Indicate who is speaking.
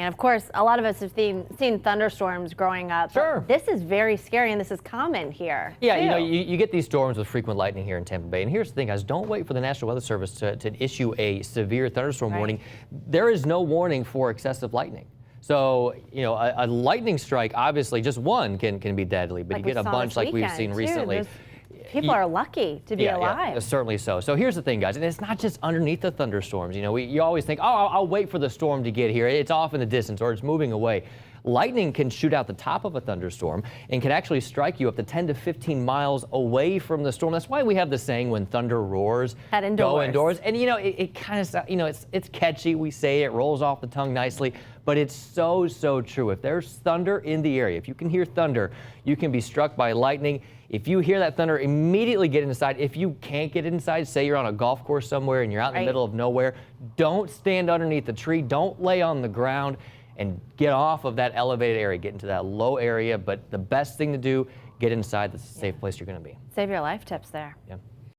Speaker 1: And of course, a lot of us have seen thunderstorms growing up.
Speaker 2: Sure.
Speaker 1: This is very scary, and this is common here.
Speaker 2: Yeah,
Speaker 1: too.
Speaker 2: you know, you get these storms with frequent lightning here in Tampa Bay. And here's the thing, guys, don't wait for the National Weather Service to issue a severe thunderstorm warning. There is no warning for excessive lightning. So, you know, a lightning strike, obviously, just one can be deadly, but
Speaker 1: Like
Speaker 2: you get a bunch like we've seen recently.
Speaker 1: People are lucky to be alive.
Speaker 2: Yeah, certainly so. So here's the thing, guys, and it's not just underneath the thunderstorms. You know, you always think, oh, I'll wait for the storm to get here. It's off in the distance or it's moving away. Lightning can shoot out the top of a thunderstorm and can actually strike you up to 10 to 15 miles away from the storm. That's why we have the saying, when thunder roars,
Speaker 1: head indoors.
Speaker 2: Go indoors. And, you know, it kind of, you know, it's catchy. We say it rolls off the tongue nicely, but it's so true. If there's thunder in the area, if you can hear thunder, you can be struck by lightning. If you hear that thunder, immediately get inside. If you can't get inside, say you're on a golf course somewhere and you're out in the middle of nowhere, don't stand underneath the tree. Don't lay on the ground, and get off of that elevated area. Get into that low area. But the best thing to do, get inside. That's a safe place you're going to be.
Speaker 1: Save your life tips there.
Speaker 2: Yeah.